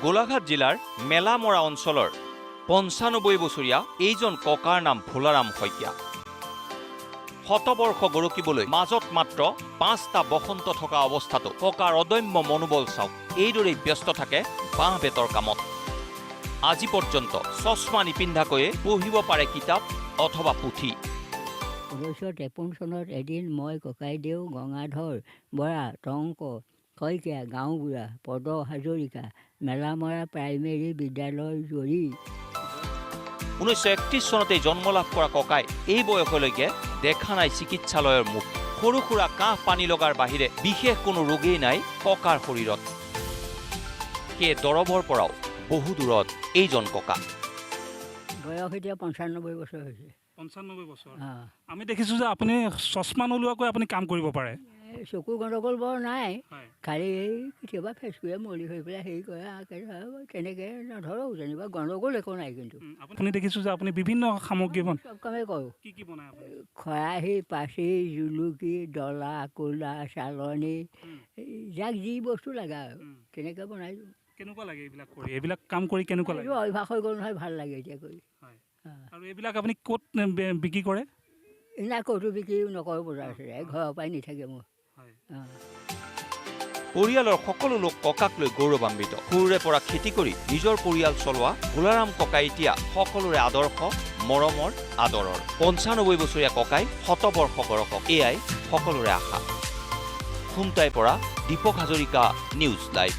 গোলাঘাট জিলাৰ মেলামৰা অঞ্চলৰ ৯৫ বছৰীয়া এইজন ককাৰ নাম ভোলাৰাম শইকীয়া। শতবৰ্ষ গৰকিবলৈ মাজত মাত্ৰ ৫টা বসন্ত থকা অৱস্থাতো ককাৰ অদম্য মনোবল চাওক। এইদৰেই ব্যস্ত থাকে বাঁহ বেতৰ কামত। আজি পৰ্যন্ত চশমা নিপিন্ধাকৈয়ে পঢ়িব পাৰে কিতাপ অথবা পুথি। ১৯৫৩ চনত এদিন মই ককাইদেউ গঙাধৰ বৰা, টংক শইকীয়া, গাঁওবুঢ়া পদ হাজৰিকা, মেলামৰা প্ৰাইমেৰী বিদ্যালয়ৰ জৰি ১৯৩১ চনতেই জন্ম লাভ কৰা ককাই এই বয়সলৈকে দেখা নাই চিকিৎসালয়ৰ মুখ। সৰু সুৰা কাহ পানী লগাৰ বাহিৰে বিশেষ কোনো ৰোগেই নাই ককাৰ শৰীৰত। সেয়ে দৰৱৰ পৰাও বহু দূৰত এইজন ককা। বয়স এতিয়া ৯৫ বছৰ হৈছে। ৯৫ বছৰ। অঁ, আমি দেখিছোঁ যে আপুনি চশমা নোলোৱাকৈ আপুনি কাম কৰিব পাৰে। এই চকু গণ্ডগোল বৰ নাই, হয়। খালি এই কেতিয়াবা ফেচকুৱে মৰি হৈ পেলাই হেৰি কৰে তেনেকৈ নধৰোঁ, যেনিবা গণ্ডগোল একো নাই। কিন্তু আপুনি দেখিছোঁ যে আপুনি বিভিন্ন সামগ্ৰী চব কামেই কৰোঁ। কি বনায় আপুনি? খৰাহী, পাচি, জুলুকি, ডলা, কোলা, চালনী, যাক যি বস্তু লাগে আৰু তেনেকৈ বনাই দিওঁ। কেনেকুৱা লাগে এইবিলাক কৰি? এইবিলাক কাম কৰি কেনেকুৱা লাগে? এইটো অভ্যাস হৈ গ'ল নহয়, ভাল লাগে এতিয়া কৰি। হয়। আৰু এইবিলাক আপুনি ক'ত বিক্ৰী কৰে? এনে ক'তো বিক্ৰী নকৰোঁ, বজাৰ চজাৰ ঘৰৰ পৰাই নি থাকে মোৰ। হয়। অঁ, পৰিয়ালৰ সকলো লোক ককাক লৈ গৌৰৱান্বিত। সৰুৰে পৰা খেতি কৰি নিজৰ পৰিয়াল চলোৱা ভোলাৰাম ককাই এতিয়া সকলোৰে আদৰ্শ, মৰমৰ, আদৰৰ। ৯৫ বছৰীয়া ককাই শতবৰ্ষ গৰকক, এয়াই সকলোৰে আশা। খুমটাইৰ পৰা দীপক হাজৰিকা, নিউজ লাইভ।